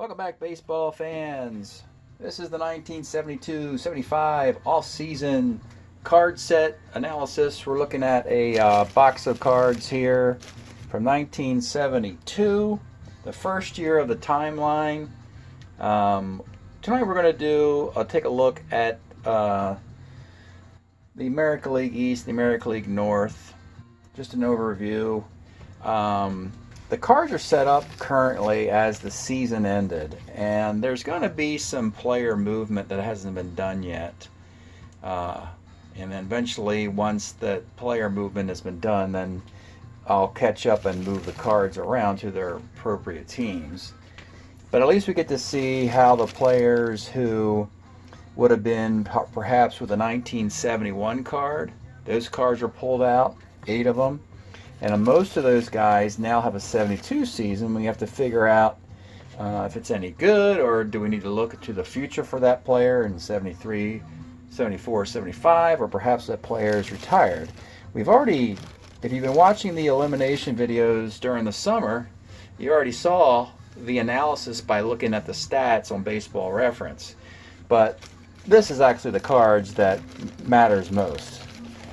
Welcome back, baseball fans. This is the 1972-75 off-season card set analysis. We're looking at a box of cards here from 1972, the first year of the timeline. Tonight we're going to take a look at the American League East, the American League North, just an overview. The cards are set up currently as the season ended, and there's going to be some player movement that hasn't been done yet. And then eventually, once the player movement has been done, then I'll catch up and move the cards around to their appropriate teams. But at least we get to see how the players who would have been perhaps with a 1971 card, those cards are pulled out, 8 of them. And most of those guys now have a 72 season. We have to figure out if it's any good, or do we need to look to the future for that player in 73, 74, 75, or perhaps that player is retired. We've already, if you've been watching the elimination videos during the summer, you already saw the analysis by looking at the stats on Baseball Reference. But this is actually the cards that matters most,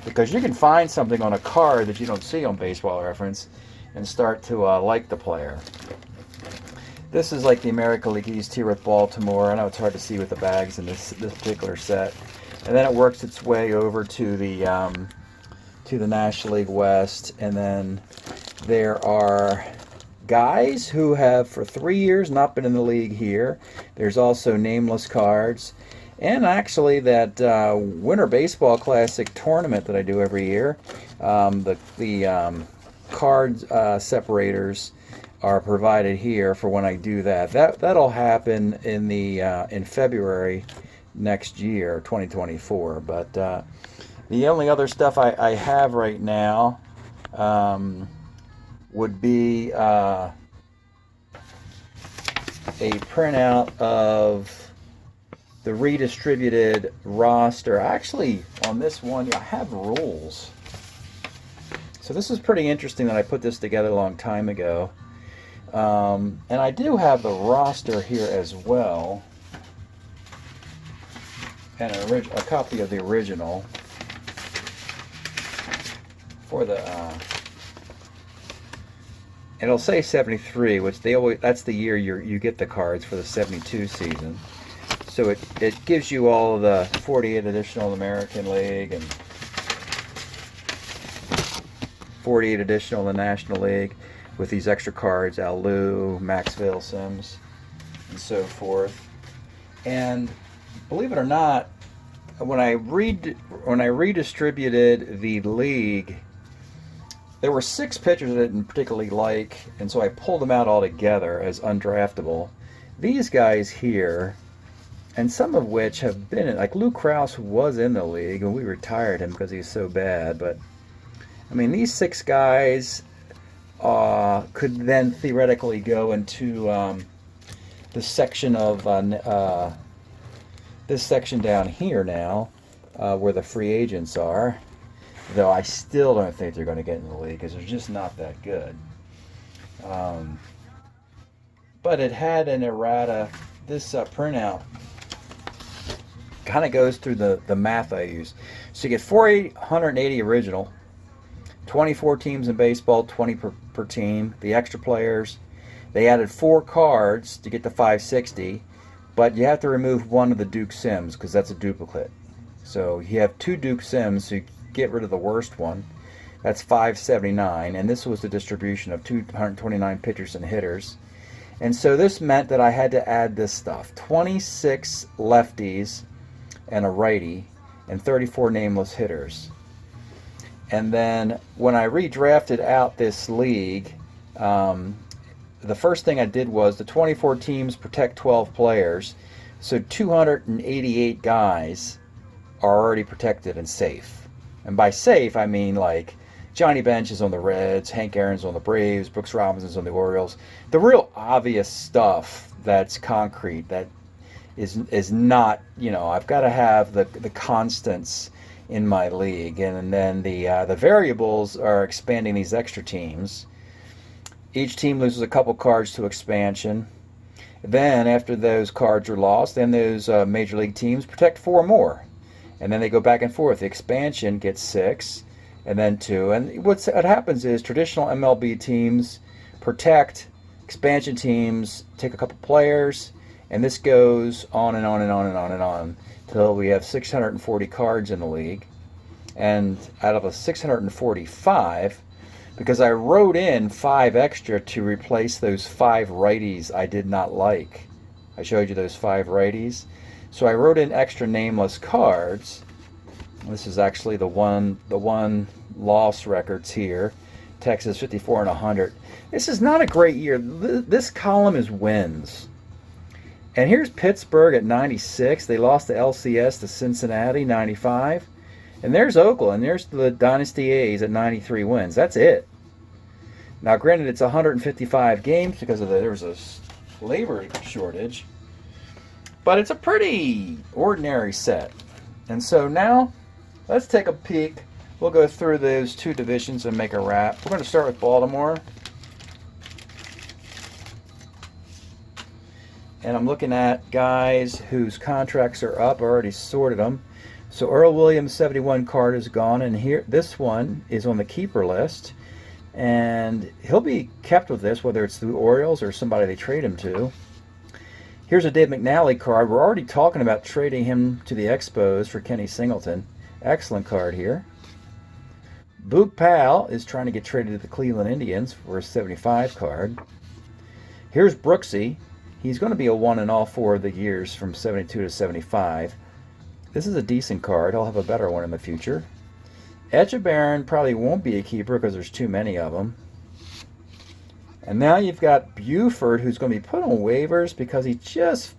because you can find something on a card that you don't see on Baseball Reference and start to like the player. This is like the American League East here with Baltimore. I know it's hard to see with the bags in this particular set. And then it works its way over to the National League West. And then there are guys who have for 3 years not been in the league here. There's also nameless cards. And actually that Winter Baseball Classic tournament that I do every year, the card separators are provided here for when I do that. That'll happen in February next year, 2024. But the only other stuff I have right now would be a printout of the redistributed roster. Actually, on this one, I have rules. So this is pretty interesting that I put this together a long time ago. And I do have the roster here as well, and a copy of the original for the it'll say 73, which that's the year you get the cards for the 72 season. So it gives you all of the 48 additional American League and 48 additional the National League with these extra cards, Al Lou, Maxville Sims, and so forth. And believe it or not, when I redistributed the league, there were 6 pitchers I didn't particularly like, and so I pulled them out all together as undraftable. These guys here, and some of which have been in, like Lou Krause was in the league, and we retired him because he's so bad. But I mean, these 6 guys could then theoretically go into the section of this section down here now, where the free agents are. Though I still don't think they're going to get in the league because they're just not that good. But it had an errata. This printout kind of goes through the math I use. So you get 480 original, 24 teams in baseball, 20 per team. The extra players, they added 4 cards to get to 560, but you have to remove one of the Duke Sims because that's a duplicate. So you have 2 Duke Sims, so you get rid of the worst one. That's 579, and this was the distribution of 229 pitchers and hitters. And so this meant that I had to add this stuff: 26 lefties and a righty, and 34 nameless hitters. And then when I redrafted out this league, the first thing I did was the 24 teams protect 12 players, so 288 guys are already protected and safe. And by safe, I mean like Johnny Bench is on the Reds, Hank Aaron's on the Braves, Brooks Robinson's on the Orioles. The real obvious stuff that's concrete, that is not, I've got to have the constants in my league, and then the variables are expanding these extra teams. Each team loses a couple cards to expansion, Then after those cards are lost, then those major league teams protect 4 more. And then they go back and forth. The expansion gets 6 and then 2. And what happens is traditional MLB teams protect, expansion teams take a couple players, and this goes on and on and on and on and on until we have 640 cards in the league. And out of a 645, because I wrote in 5 extra to replace those 5 righties I did not like. I showed you those 5 righties. So I wrote in extra nameless cards. This is actually the one loss records here. Texas 54 and 100. This is not a great year. This column is wins. And here's Pittsburgh at 96. They lost to LCS to Cincinnati 95. And there's Oakland. There's the Dynasty A's at 93 wins. That's it. Now, granted, it's 155 games because there was a labor shortage. But it's a pretty ordinary set. And so now, let's take a peek. We'll go through those 2 divisions and make a wrap. We're going to start with Baltimore. And I'm looking at guys whose contracts are up. I already sorted them. So Earl Williams' 71 card is gone, and here this one is on the keeper list, and he'll be kept with this, whether it's the Orioles or somebody they trade him to. Here's a Dave McNally card. We're already talking about trading him to the Expos for Kenny Singleton. Excellent card here. Boog Powell is trying to get traded to the Cleveland Indians for a 75 card. Here's Brooksy. He's going to be a 1 in all 4 of the years from 72 to 75. This is a decent card. I'll have a better one in the future. Echebarren probably won't be a keeper because there's too many of them. And now you've got Buford, who's going to be put on waivers because he just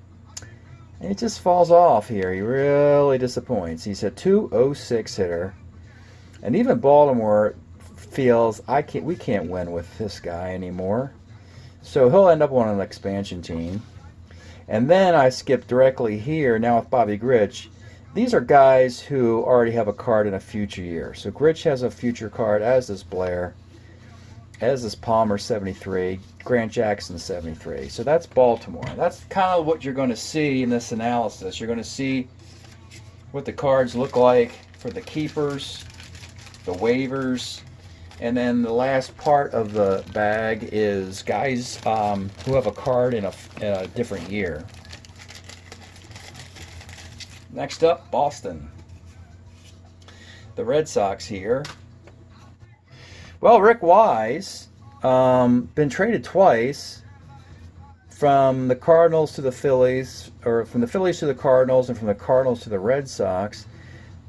falls off here. He really disappoints. He's a 206 hitter. And even Baltimore feels we can't win with this guy anymore. So he'll end up on an expansion team. And then I skip directly here now with Bobby Grich. These are guys who already have a card in a future year. So Grich has a future card, as does Blair, as does Palmer 73, Grant Jackson 73. So that's Baltimore. That's kind of what you're going to see in this analysis. You're going to see what the cards look like for the keepers, the waivers, and then the last part of the bag is guys who have a card in a different year. Next up, Boston. The Red Sox here. Well, Rick Wise, been traded twice from the Cardinals to the Phillies, or from the Phillies to the Cardinals, and from the Cardinals to the Red Sox.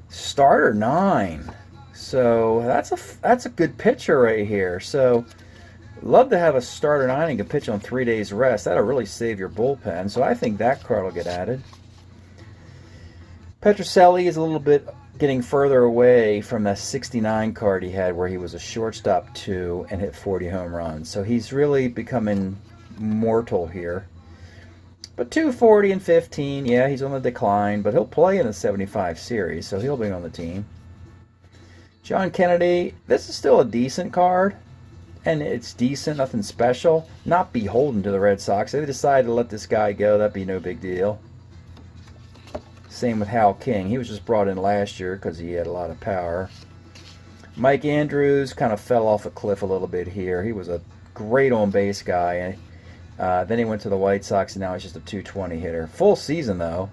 Starter 9. So that's a good pitcher right here. So love to have a starter 9 and can pitch on 3 days rest. That'll really save your bullpen. So I think that card will get added. Petrocelli is a little bit getting further away from that 69 card he had where he was a shortstop 2 and hit 40 home runs. So he's really becoming mortal here. But 240 and 15, yeah, he's on the decline, but he'll play in the 75 series, so he'll be on the team. John Kennedy, this is still a decent card, and it's decent, nothing special. Not beholden to the Red Sox. If they decided to let this guy go, that'd be no big deal. Same with Hal King. He was just brought in last year because he had a lot of power. Mike Andrews kind of fell off a cliff a little bit here. He was a great on-base guy. Then he went to the White Sox, and now he's just a 220 hitter. Full season, though.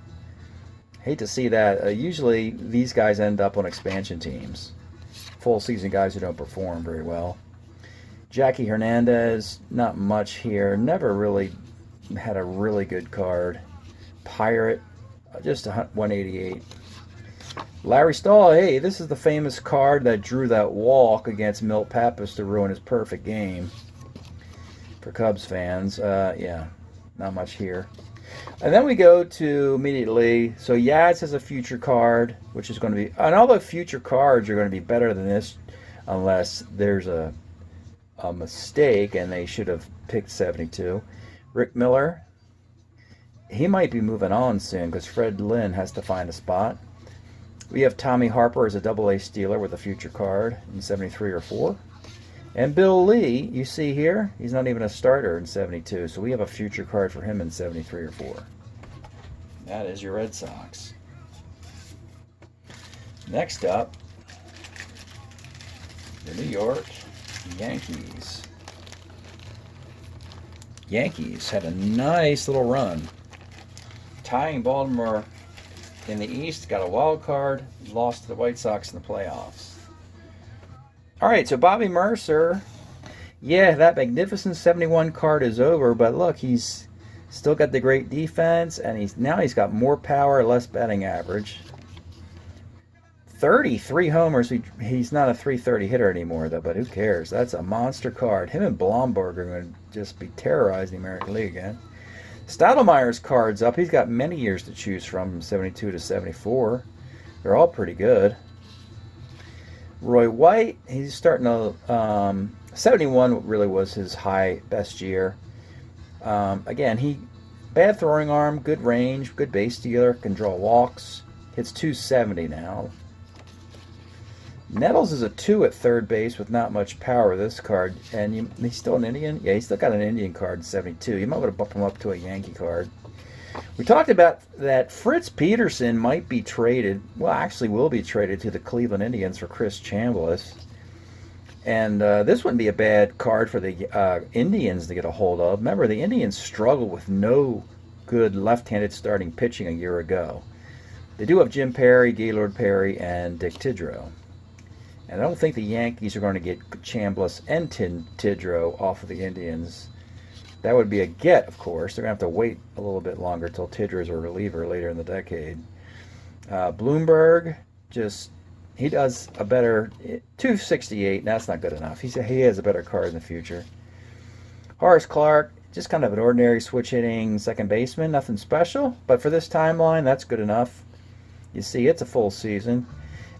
Hate to see that. Usually, these guys end up on expansion teams. Full season guys who don't perform very well. Jackie Hernandez, not much here. Never really had a really good card. Pirate, just a 188. Larry Stahl, hey, this is the famous card that drew that walk against Milt Pappas to ruin his perfect game. For Cubs fans, yeah, not much here. And then we go to immediately, so Yaz has a future card, which is going to be, and all the future cards are going to be better than this unless there's a mistake and they should have picked 72. Rick Miller, he might be moving on soon because Fred Lynn has to find a spot. We have Tommy Harper as a AA Steeler with a future card in 73 or 4. And Bill Lee, you see here, he's not even a starter in 72, so we have a future card for him in 73 or 4. That is your Red Sox. Next up, the New York Yankees. Yankees had a nice little run, tying Baltimore in the East, got a wild card, lost to the White Sox in the playoffs. All right, so Bobby Mercer, yeah, that magnificent 71 card is over, but look, he's still got the great defense, and he's got more power, less batting average. 33 homers. He's not a 330 hitter anymore, though, but who cares? That's a monster card. Him and Blomberg are going to just be terrorizing the American League again. Stottlemyre's card's up. He's got many years to choose from 72 to 74. They're all pretty good. Roy White, he's starting to... 71 really was his best year. Again, bad throwing arm, good range, good base stealer, can draw walks. Hits 270 now. Nettles is a 2 at third base with not much power, this card. And he's still an Indian? Yeah, he's still got an Indian card in 72. You might want to bump him up to a Yankee card. We talked about that Fritz Peterson might be traded. Well, actually will be traded to the Cleveland Indians for Chris Chambliss. And this wouldn't be a bad card for the Indians to get a hold of. Remember, the Indians struggled with no good left-handed starting pitching a year ago. They do have Jim Perry, Gaylord Perry, and Dick Tidrow. And I don't think the Yankees are going to get Chambliss and Tidrow off of the Indians. That would be a get, of course. They're going to have to wait a little bit longer until Tidrow's a reliever later in the decade. Bloomberg, he does a better 268. That's not good enough. He has a better card in the future. Horace Clarke, just kind of an ordinary switch hitting second baseman. Nothing special. But for this timeline, that's good enough. You see, it's a full season.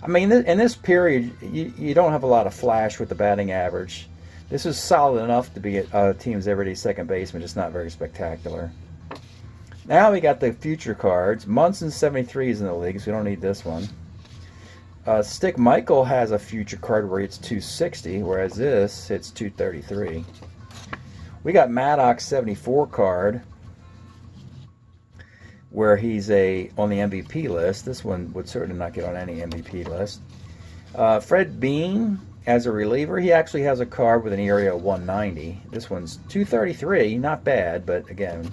I mean, in this period, you don't have a lot of flash with the batting average. This is solid enough to be a team's everyday second baseman, just not very spectacular. Now we got the future cards. Munson 73 is in the league, so we don't need this one. Stick Michael has a future card where it's 260, whereas this hits 233. We got Maddox 74 card where he's on the MVP list. This one would certainly not get on any MVP list. Fred Bean, as a reliever, he actually has a card with an ERA of 190. This one's 233, not bad, but again,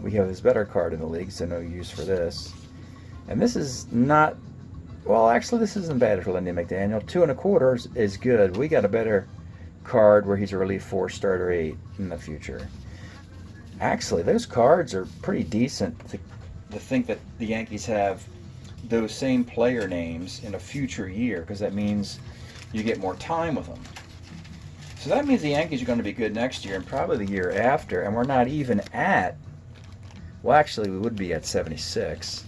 we have his better card in the league, so no use for this. And this is not, well, actually, this isn't bad for Lindy McDaniel. 2 1/4 is good. We got a better card where he's a relief 4 starter 8 in the future. Actually, those cards are pretty decent to think that the Yankees have those same player names in a future year, because that means you get more time with them. So that means the Yankees are going to be good next year and probably the year after, and we're not even at, well, actually, we would be at 76.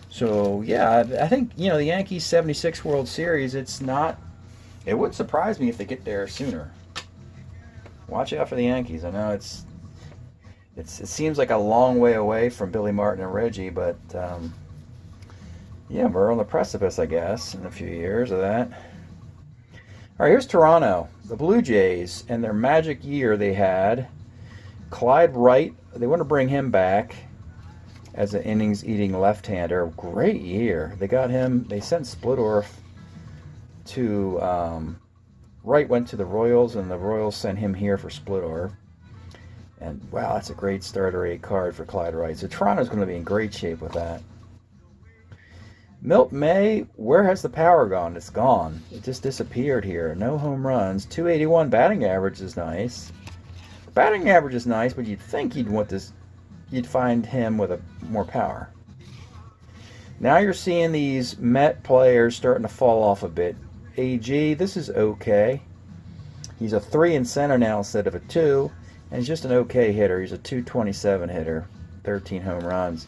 So, yeah, I think, the Yankees 76 World Series, it wouldn't surprise me if they get there sooner. Watch out for the Yankees. I know it seems like a long way away from Billy Martin and Reggie, but yeah, we're on the precipice, I guess, in a few years of that. All right, here's Toronto, the Blue Jays, and their magic year they had. Clyde Wright, they want to bring him back as an innings-eating left-hander. Great year. They got him. They sent Splittorff to Wright went to the Royals, and the Royals sent him here for Splittorff. And wow, that's a great starter 8 card for Clyde Wright. So Toronto's going to be in great shape with that. Milt May, where has the power gone? It's gone. It just disappeared here. No home runs. 281 batting average is nice. Batting average is nice, but you'd think you'd find him with more power. Now you're seeing these Met players starting to fall off a bit. AG, this is okay. He's a 3 in center now instead of a 2. And he's just an okay hitter. He's a 227 hitter, 13 home runs.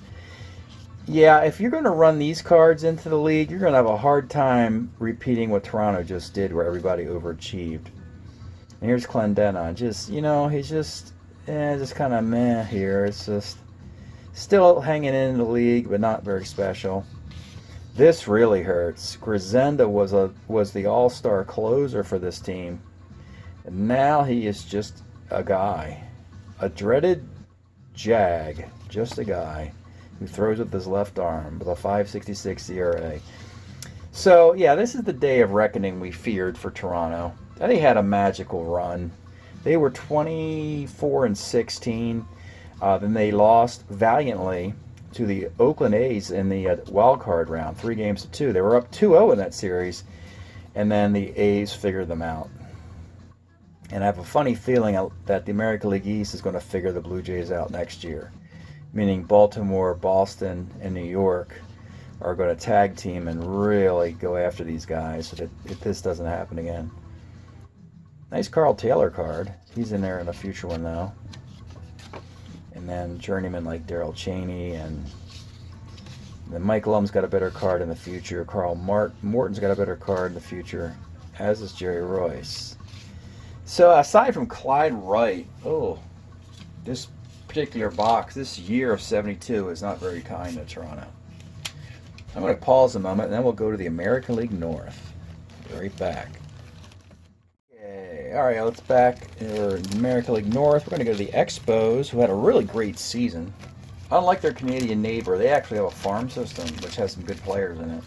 Yeah, if you're going to run these cards into the league, you're going to have a hard time repeating what Toronto just did, where everybody overachieved. And here's Clendenon. He's just kind of meh here. It's just still hanging in the league, but not very special. This really hurts. Grisenda was the all-star closer for this team, and now he is just a guy, a dreaded jag, just a guy who throws with his left arm with a 5.66 ERA. So yeah, this is the day of reckoning we feared for Toronto. They had a magical run. They were 24-16. Then they lost valiantly to the Oakland A's in the wild card round, 3-2. They were up 2-0 in that series, and then the A's figured them out. And I have a funny feeling that the American League East is going to figure the Blue Jays out next year, meaning Baltimore, Boston, and New York are going to tag team and really go after these guys so that this doesn't happen again. Nice Carl Taylor card. He's in there in a future one now. And then journeymen like Darryl Chaney, and then Mike Lum's got a better card in the future. Carl Morton's got a better card in the future, as is Jerry Royce. So aside from Clyde Wright, this particular box, this year of 72 is not very kind to Toronto. I'm going to pause a moment, and then we'll go to the American League North. Be right back. Okay, all right, let's back. We're in the American League North. We're going to go to the Expos, who had a really great season. Unlike their Canadian neighbor, they actually have a farm system which has some good players in it,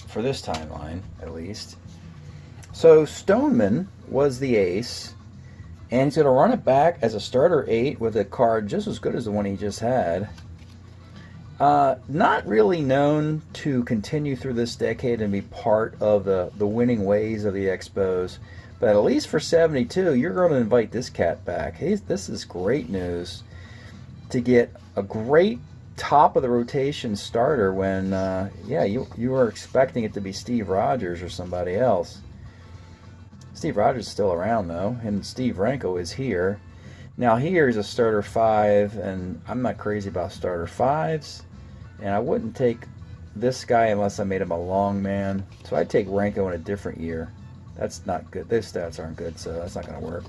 for this timeline, at least. So Stoneman was the ace, and he's going to run it back as a starter 8 with a card just as good as the one he just had. Not really known to continue through this decade and be part of the winning ways of the Expos, but at least for 72, you're going to invite this cat back. This is great news to get a great top of the rotation starter when, you were expecting it to be Steve Rogers or somebody else. Steve Rogers is still around though, and Steve Renko is here. Now here's a starter 5, and I'm not crazy about starter 5s. And I wouldn't take this guy unless I made him a long man. So I'd take Renko in a different year. That's not good. Those stats aren't good, so that's not going to work.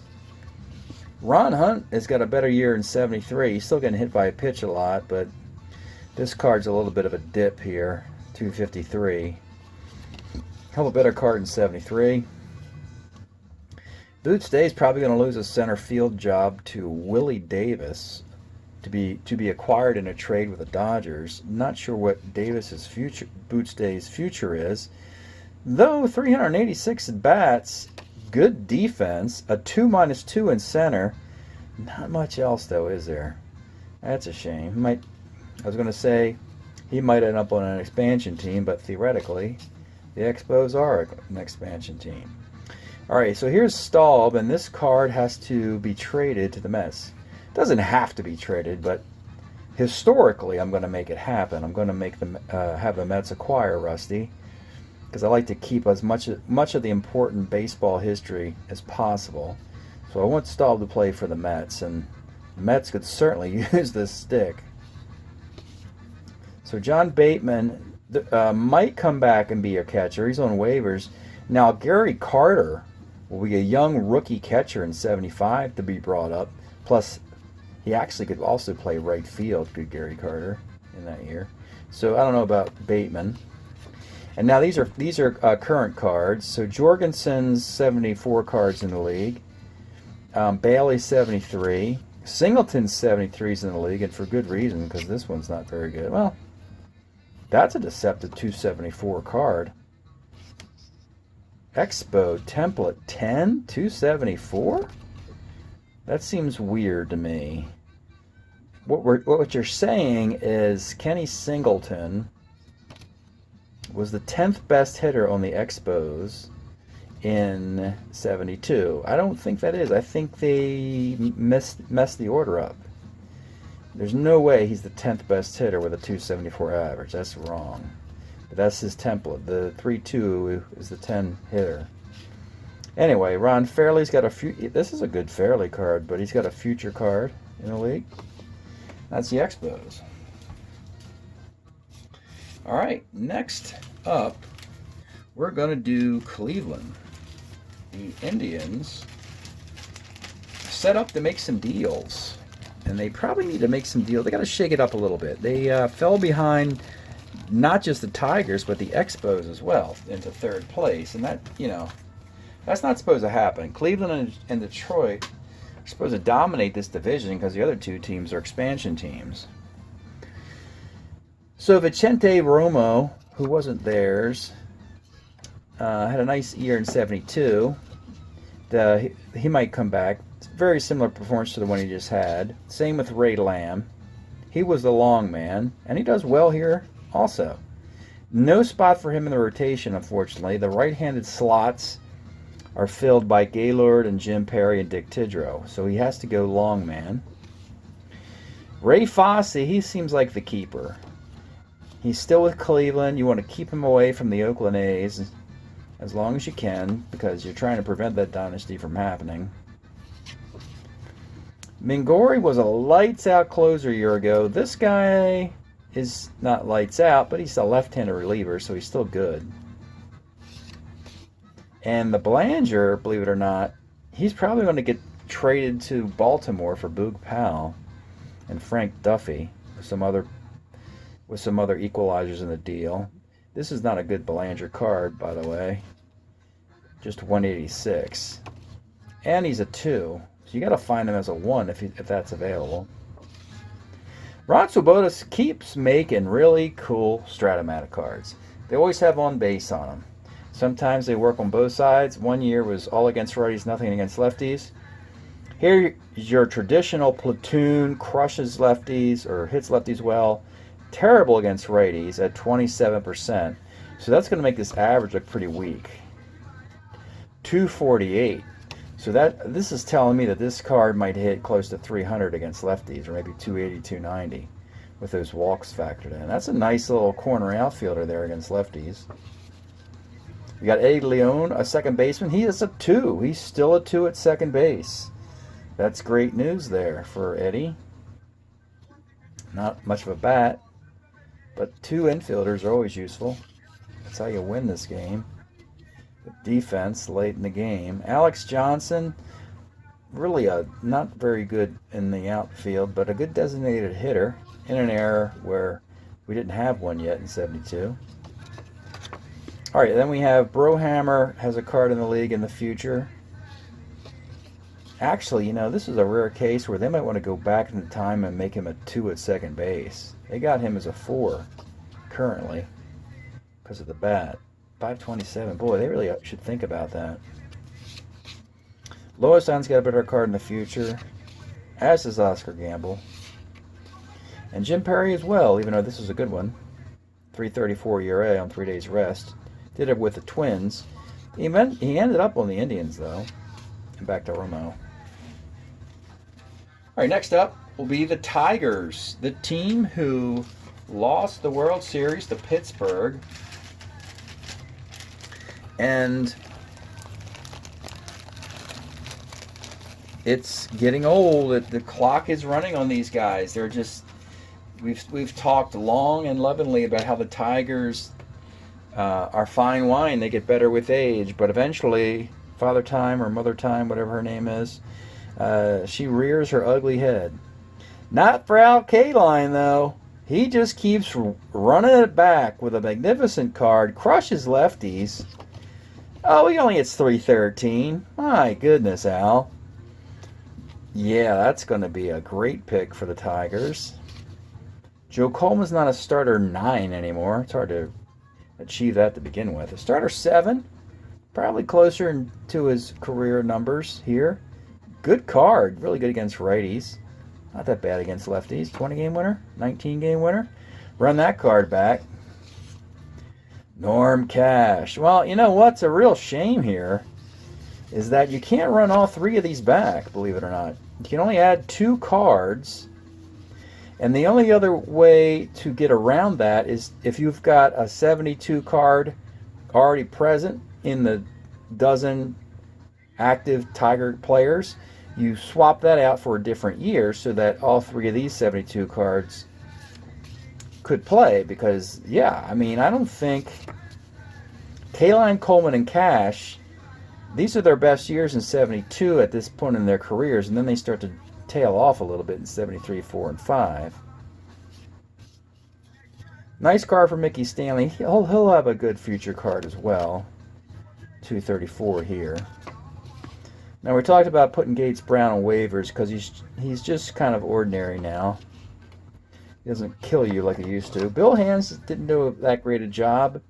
Ron Hunt has got a better year in 73. He's still getting hit by a pitch a lot, but this card's a little bit of a dip here. 253. Have a better card in 73. Boots Day is probably going to lose a center field job to Willie Davis to be acquired in a trade with the Dodgers. Not sure what Davis's future, Boots Day's future is. Though 386 at bats, good defense, a 2-2 in center. Not much else though, is there? That's a shame. I was going to say he might end up on an expansion team, but theoretically, the Expos are an expansion team. All right, so here's Staub, and this card has to be traded to the Mets. Doesn't have to be traded, but historically, I'm going to make it happen. I'm going to make them have the Mets acquire Rusty, because I like to keep as much of the important baseball history as possible. So I want Staub to play for the Mets, and the Mets could certainly use this stick. So John Bateman might come back and be a catcher. He's on waivers. Now Gary Carter will be a young rookie catcher in 75 to be brought up. Plus, he actually could also play right field, good Gary Carter, in that year. So I don't know about Bateman. And now these are current cards. So Jorgensen's 74 cards in the league. Bailey's 73. Singleton's 73's in the league, and for good reason, because this one's not very good. Well, that's a deceptive 274 card. Expo template 10, 274? That seems weird to me. What you're saying is Kenny Singleton was the 10th best hitter on the Expos in 72. I don't think that is. I think they messed the order up. There's no way he's the 10th best hitter with a 274 average. That's wrong. But that's his template. The 3-2 is the 10 hitter. Anyway, Ron Fairley's got a few. This is a good Fairley card, but he's got a future card in the league. That's the Expos. All right, next up, we're going to do Cleveland. The Indians set up to make some deals, and they probably need to make some deals. They got to shake it up a little bit. They fell behind not just the Tigers, but the Expos as well into third place. And that, that's not supposed to happen. Cleveland and Detroit are supposed to dominate this division because the other two teams are expansion teams. So Vicente Romo, who wasn't theirs, had a nice year in 72. He might come back. It's a very similar performance to the one he just had. Same with Ray Lamb. He was the long man, and he does well here also. No spot for him in the rotation, unfortunately. The right-handed slots are filled by Gaylord and Jim Perry and Dick Tidrow, so he has to go long man. Ray Fosse, he seems like the keeper. He's still with Cleveland. You want to keep him away from the Oakland A's as long as you can, because you're trying to prevent that dynasty from happening. Mingori was a lights-out closer a year ago. This guy is not lights out, but he's a left-handed reliever, so he's still good. And the Belanger, believe it or not, he's probably going to get traded to Baltimore for Boog Powell and Frank Duffy with some other equalizers in the deal. This is not a good Belanger card, by the way. Just 186. And he's a 2. So you got to find him as a 1 if that's available. Ron Swoboda keeps making really cool Strat-O-Matic cards. They always have on base on them. Sometimes they work on both sides. One year was all against righties, nothing against lefties. Here is your traditional platoon, crushes lefties or hits lefties well. Terrible against righties at 27%. So that's going to make this average look pretty weak. 248. So this is telling me that this card might hit close to 300 against lefties, or maybe 280, 290 with those walks factored in. That's a nice little corner outfielder there against lefties. We got Eddie Leon, a second baseman. He is a 2. He's still a 2 at second base. That's great news there for Eddie. Not much of a bat, but 2 infielders are always useful. That's how you win this game. Defense late in the game. Alex Johnson, really not very good in the outfield, but a good designated hitter in an era where we didn't have one yet in 72. All right, then we have Brohammer has a card in the league in the future. Actually, this is a rare case where they might want to go back in time and make him a 2 at second base. They got him as a 4 currently because of the bat. 527. Boy, they really should think about that. Loisan's got a better card in the future, as does Oscar Gamble. And Jim Perry as well, even though this is a good one. 3.34 ERA on 3 days rest. Did it with the Twins. He ended up on the Indians, though. And back to Romo. All right, next up will be the Tigers, the team who lost the World Series to Pittsburgh. And it's getting old. The clock is running on these guys. They're just we've talked long and lovingly about how the Tigers are fine wine. They get better with age, but eventually Father Time or Mother Time, whatever her name is, she rears her ugly head. Not for Al Kaline, though. He just keeps running it back with a magnificent card, crushes lefties. Oh, he only hits 313. My goodness, Al. Yeah, that's going to be a great pick for the Tigers. Joe Coleman's not a starter 9 anymore. It's hard to achieve that to begin with. A starter 7, probably closer to his career numbers here. Good card. Really good against righties. Not that bad against lefties. 20-game winner, 19-game winner. Run that card back. Norm Cash. Well, you know what's a real shame here is that you can't run all 3 of these back, believe it or not. You can only add 2 cards, and the only other way to get around that is if you've got a 72 card already present in the dozen active Tiger players, you swap that out for a different year so that all 3 of these 72 cards could play. Because, yeah, I mean, I don't think Kaline, Coleman, and Cash, these are their best years in 72 at this point in their careers, and then they start to tail off a little bit in 73, 4, and 5. Nice card for Mickey Stanley. He'll have a good future card as well. 234 here. Now we talked about putting Gates Brown on waivers because he's just kind of ordinary now. He doesn't kill you like he used to. Bill Hands didn't do that great a job.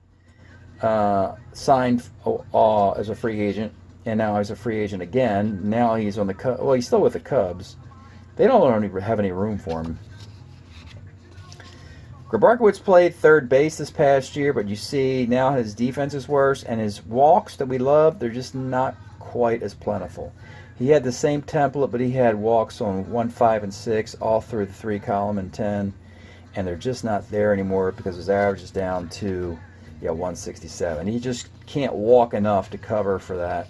Signed as a free agent, and now he's a free agent again. Now he's on the Cubs. Well, he's still with the Cubs. They don't have any room for him. Grabarkowitz played third base this past year, but you see now his defense is worse, and his walks that we love, they're just not quite as plentiful. He had the same template, but he had walks on 1, 5, and 6 all through the 3 column and 10, and they're just not there anymore because his average is down to 167. He just can't walk enough to cover for that,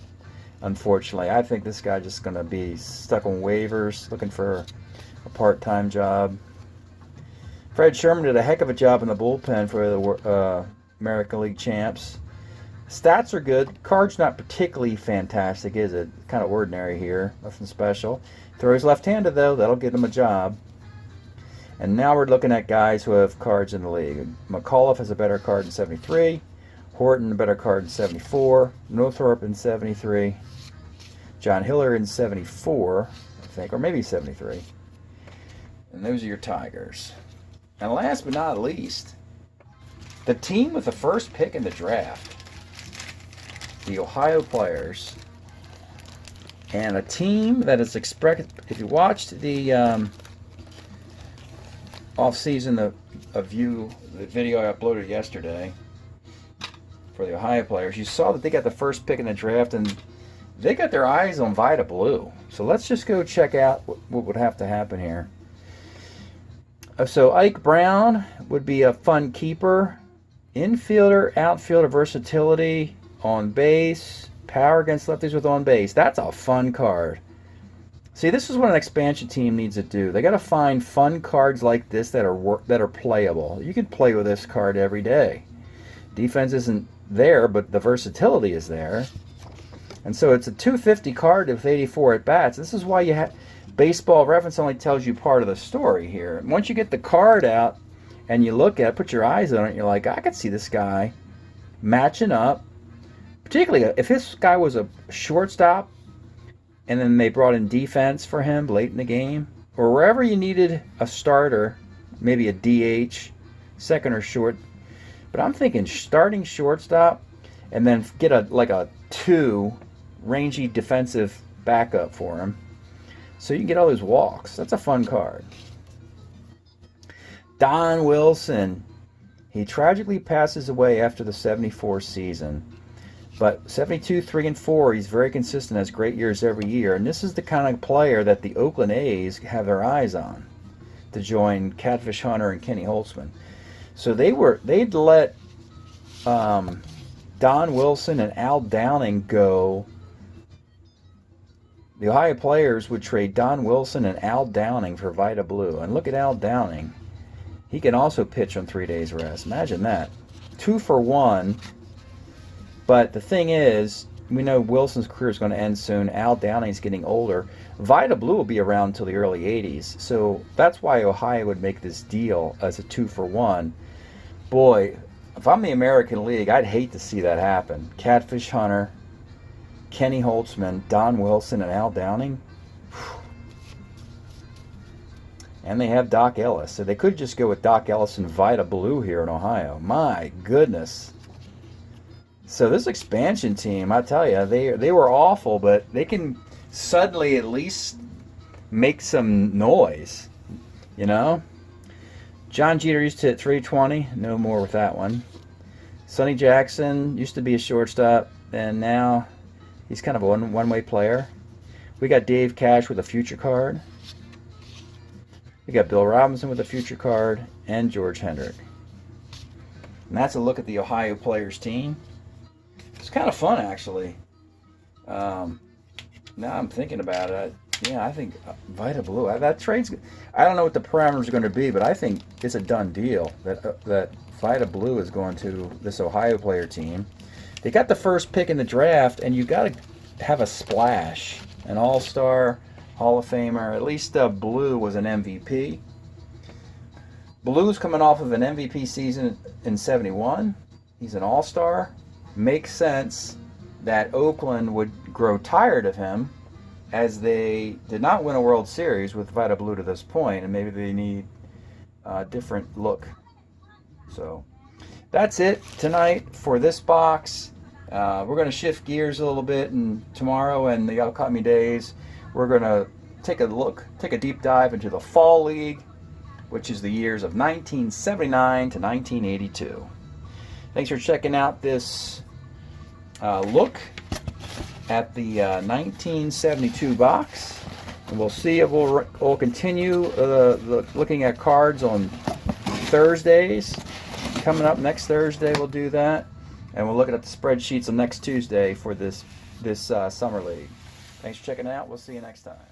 unfortunately. I think this guy just going to be stuck on waivers, looking for a part-time job. Fred Sherman did a heck of a job in the bullpen for the American League champs. Stats are good. Card's not particularly fantastic, is it? Kind of ordinary here. Nothing special. Throws left-handed, though. That'll get him a job. And now we're looking at guys who have cards in the league. McAuliffe has a better card in 73. Horton a better card in 74. Northrup in 73. John Hiller in 74, I think, or maybe 73. And those are your Tigers. And last but not least, the team with the first pick in the draft, the Ohio Players, and a team that is expected. If you watched the off-season the video I uploaded yesterday for the Ohio Players, you saw that they got the first pick in the draft, and they got their eyes on Vida Blue. So let's just go check out what would have to happen here. So Ike Brown would be a fun keeper. Infielder, outfielder versatility, on base, power against lefties with on base. That's a fun card. See, this is what an expansion team needs to do. They got to find fun cards like this that are playable. You can play with this card every day. Defense isn't there, but the versatility is there. And so it's a 250 card with 84 at bats. This is why you have Baseball Reference only tells you part of the story here. Once you get the card out and you look at it, put your eyes on it, you're like, I could see this guy matching up. Particularly if this guy was a shortstop and then they brought in defense for him late in the game, or wherever you needed a starter, maybe a DH, second or short. But I'm thinking starting shortstop and then get a 2 rangy defensive backup for him, so you can get all those walks. That's a fun card. Don Wilson. He tragically passes away after the 74 season. But 72, 3, and 4, he's very consistent, has great years every year. And this is the kind of player that the Oakland A's have their eyes on to join Catfish Hunter and Kenny Holtzman. So they'd let Don Wilson and Al Downing go. The Ohio Players would trade Don Wilson and Al Downing for Vida Blue. And look at Al Downing. He can also pitch on 3 days rest. Imagine that. 2 for 1. But the thing is, we know Wilson's career is going to end soon. Al Downing's getting older. Vida Blue will be around until the early 80s. So that's why Ohio would make this deal as a 2 for 1. Boy, if I'm the American League, I'd hate to see that happen. Catfish Hunter, Kenny Holtzman, Don Wilson, and Al Downing. And they have Doc Ellis. So they could just go with Doc Ellis and Vida Blue here in Ohio. My goodness. So this expansion team, I tell you, they were awful, but they can suddenly at least make some noise, you know? John Jeter used to hit 320. No more with that one. Sonny Jackson used to be a shortstop, and now he's kind of a one-way player. We got Dave Cash with a future card. We got Bill Robinson with a future card, and George Hendrick. And that's a look at the Ohio Players team. It's kind of fun, actually. Now I'm thinking about it. Yeah, I think Vida Blue. That trade's. I don't know what the parameters are going to be, but I think it's a done deal that Vida Blue is going to this Ohio Player team. They got the first pick in the draft, and you got to have a splash, an All-Star, Hall of Famer. At least Blue was an MVP. Blue's coming off of an MVP season in 71. He's an all-star. Makes sense that Oakland would grow tired of him, as they did not win a World Series with Vita Blue to this point, and maybe they need a different look. So that's it tonight for this box. We're going to shift gears a little bit, and tomorrow and the upcoming days, we're going to take a deep dive into the Fall League, which is the years of 1979 to 1982. Thanks for checking out this look at the 1972 box. And we'll see if we'll continue looking at cards on Thursdays. Coming up next Thursday, we'll do that. And we'll look at the spreadsheets on next Tuesday for this Summer League. Thanks for checking it out. We'll see you next time.